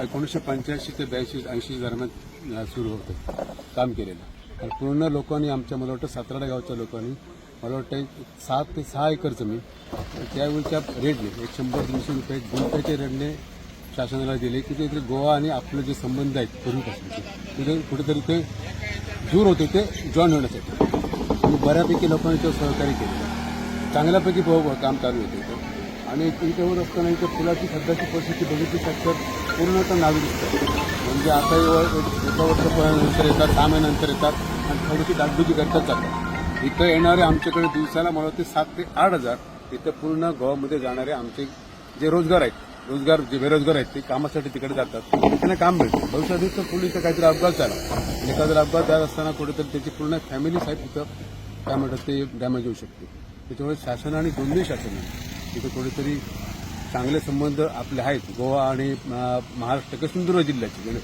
1985 ते 82-80 दरम्यान सुरू होतं काम केलेलं. आणि पूर्ण लोकांनी आमच्या मला वाटतं 17 गावच्या लोकांनी मला वाटतं 7 ते 6 एकर जमीन त्यावेळच्या रेटने 100-200 रुपये गुंठ्याच्या रेटने शासनाला दिले की ते गोवा आणि आपले जे संबंध आहेत पूर्वीपासून तिथे कुठेतरी ते दूर होते ते जॉईन होण्यासाठी आणि बऱ्यापैकी लोकांनी ते सहकार्य केलेलं चांगल्यापैकी काम चालू होते. आणि इथे असताना इथे फुलाची सध्याची परिस्थिती बघितली तर पूर्णतः नावी दिसतात. म्हणजे आता एका वर्षानंतर येतात 6 महिन्यानंतर येतात आणि थोडीशी डागडुजी करतात जातात. इथं येणारे आमच्याकडे दिवसाला मला वाटते 7 ते 8 हजार इथं पूर्ण गोवामध्ये जाणारे आमचे जे रोजगार जे बेरोजगार आहेत ते कामासाठी तिकडे जातात. त्यांना काम मिळतं. भविष्यात तर पोलिसचा काहीतरी अपघात झाला आणि एखादा अपघात झाला असताना कुठेतरी त्याची पूर्ण फॅमिली साहेब तिथं काय म्हणतात ते डॅमेज होऊ शकते. त्याच्यामुळे शासन आणि दोन्ही शासनाने तिथे कुठेतरी चांगले संबंध आपले आहेत गोवा आणि महाराष्ट्र किंवा सिंधुदुर्ग जिल्ह्याचे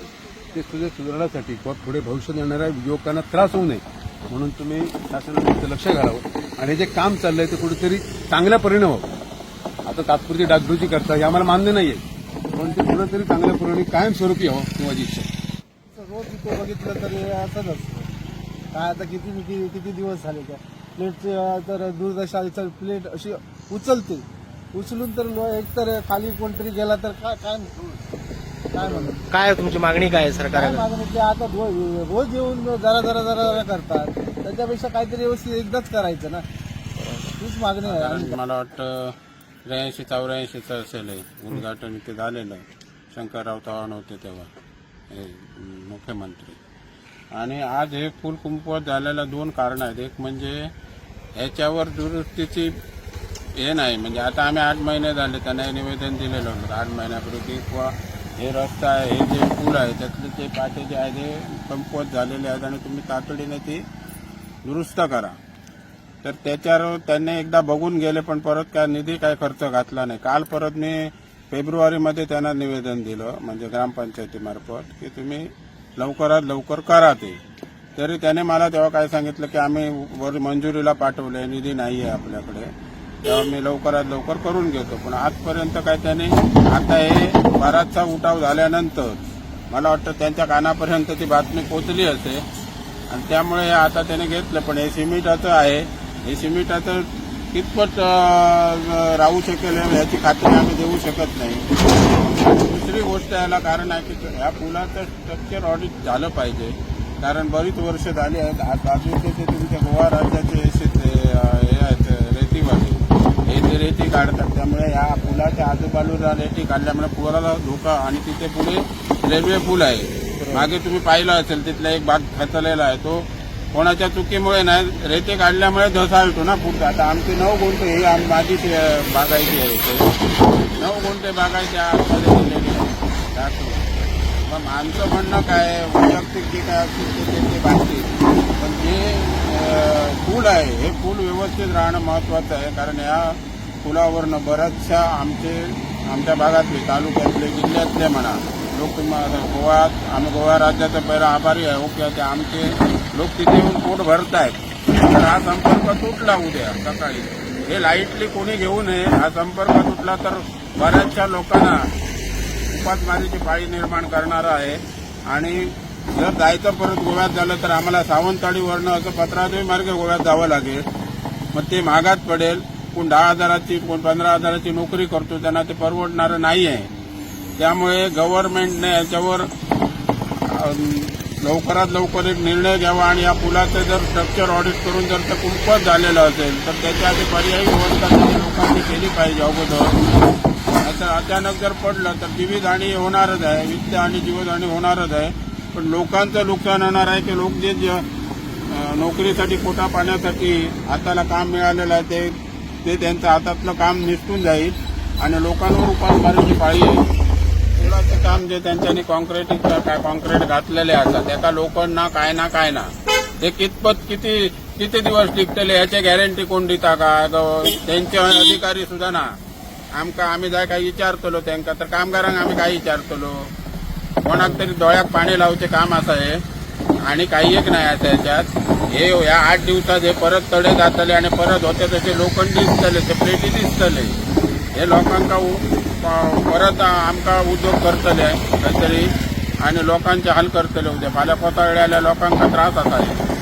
ते सुधारण्यासाठी किंवा पुढे भविष्यात येणाऱ्या युवकांना त्रास होऊ नये म्हणून तुम्ही शासनाने त्याचं लक्ष घालावं आणि जे काम चाललंय ते कुठेतरी चांगला परिणाम व्हावं. आता तात्पुरती डागडुजी करता हे आम्हाला मान्य नाहीये पण ते कुठेतरी चांगल्या परिणामी कायमस्वरूपी यावं ही माझी इच्छा. रोज इथे बघितलं तर हे असंच असतं. काय आता किती दिवस झाले त्या प्लेटचे तर दूरदर्शनाची प्लेट अशी उचलून तर एकतर खाली कोणतरी गेला तर काय म्हणून काय तुमची मागणी काय आहे सरकारला? मागणी ते आता रोज येऊन जरा करतात. त्याच्यापेक्षा काहीतरी व्यवस्थित एकदाच करायचं ना हीच मागणी आहे. मला वाटतं 83-84 असेल उद्घाटन इथे झालेलं. शंकरराव चव्हाण होते तेव्हा हे मुख्यमंत्री. आणि आज हे फुल कुंकवत झालेला 2 कारण आहेत. एक म्हणजे ह्याच्यावर दुरुस्तीची हे नाही. म्हणजे आता आम्ही 8 महिने झाले त्यांना निवेदन दिलेलं होतं 8 महिन्यापूर्वी की किंवा हे रस्ता आहे हे जे पूल आहे त्यातले ते पाटे जे आहे ते कमकुवत झालेले आहेत आणि तुम्ही तातडीने ती दुरुस्त करा. तर त्याच्यावर त्यांनी एकदा बघून गेले पण परत काय निधी काय खर्च घातला नाही. काल परत मी फेब्रुवारीमध्ये त्यांना निवेदन दिलं म्हणजे ग्रामपंचायतीमार्फत की तुम्ही लवकरात लवकर करा ते. तरी त्याने मला तेव्हा काय सांगितलं की आम्ही वर मंजुरीला पाठवले निधी नाही आहे आपल्याकडे तेव्हा मी लवकरात लवकर करून घेतो. पण आजपर्यंत काय त्याने आता हे बराचसा उठाव झाल्यानंतर मला वाटतं त्यांच्या कानापर्यंत ती बातमी पोचली असेल आणि त्यामुळे आता त्याने घेतलं. पण हे सिमेंटाचं आहे हे सिमेंटाचं कितपत राहू शकेल याची खात्री आम्ही देऊ शकत नाही. दुसरी गोष्ट याला कारण आहे की ह्या पुलाचं स्ट्रक्चर ऑडिट झालं पाहिजे कारण बरीच वर्ष झाली आहेत. बाजूचे ते तुमच्या गोवा राज्याचे हे आहेत रेतीवाले हे ते रेती काढतात त्यामुळे या पुलाच्या आजूबाजूला रेती काढल्यामुळे पुलाला धोका आणि तिथे पुढे रेल्वे पूल आहे. मागे तुम्ही पाहिलं असेल तिथला एक भाग खचलेला आहे तो कोणाच्या चुकीमुळे नाही रेती काढल्यामुळे धसाळतो ना पुढचा. आता आमचे 9 गुंठे ही माझी बागायची आहे 9 गुंठे बागायच्या आतमध्ये दिलेली आहे. मग आमचं म्हणणं काय वैयक्तिक जे काय असतील ते बाबतीत पण जे पूल आहे हे पूल व्यवस्थित राहणं महत्वाचं आहे कारण या पुलावरनं बऱ्याचशा आमच्या भागातले तालुक्यातले जिल्ह्यातले म्हणा लोक आम्ही गोवा राज्याचा पहिला आभारी आहे. ओके ते आमचे लोक तिथे येऊन पोट भरत आहेत. तर हा संपर्क तुटला उद्या सकाळी हे लाईटली कोणी घेऊ नये. हा संपर्क तुटला तर बऱ्याचशा लोकांना उपासमारीची पाळी निर्माण करणारा आहे. आणि जर जायचं परत गोव्यात झालं तर आम्हाला सावंतवाडीवरनं असं 15 मार्गे गोव्यात जावं लागेल. मग ते महागात पडेल. कोण 10,000ची कोण 15,000ची नोकरी करतो त्यांना ते परवडणारं नाही आहे. त्यामुळे गव्हर्नमेंटने याच्यावर लवकरात लवकर एक निर्णय घ्यावा आणि या पुलाचं जर स्ट्रक्चर ऑडिट करून जर ते कुंपत झालेलं असेल तर त्याच्याआधी पर्यायी व्यवस्था लोकांनी केली पाहिजे अगोदर. असं अचानक जर पडलं तर जीवितहानी होणारच आहे वित्त आणि जीवनहानी होणारच आहे. पण लोकांचं नुकसान होणार आहे की लोक जे नोकरीसाठी पोटा पाण्यासाठी हाताला काम मिळालेलं आहे ते त्यांचं हातातलं काम निसटून जाईल आणि लोकांवर उपासमारीची पाळी येईल. पुलाचं काम जे त्यांच्यानी कॉन्क्रीट घातलेले असतात त्याका लोकांना काय ना ते किती दिवस टिकतले याची गॅरंटी कोण दिता का त्यांचे अधिकारी सुद्धा ना आम्ही जाय काय विचारतलो त्यांना तर कामगारांक आम्ही काय विचारतलो कोणाक तरी डोळ्याक पाणी लावचे काम असं आहे आणि काही एक नाही असं याच्यात. हे या 8 दिवसात हे परत तडे जातले आणि परत होते तसे लोखंडी दिसतले ते प्लेटी दिसतले हे लोकांका परत आमकां उद्योग करतले काहीतरी आणि लोकांचे हाल करतले उद्या फाल्यां कोताळ्याल्या लोकांका त्रास जाता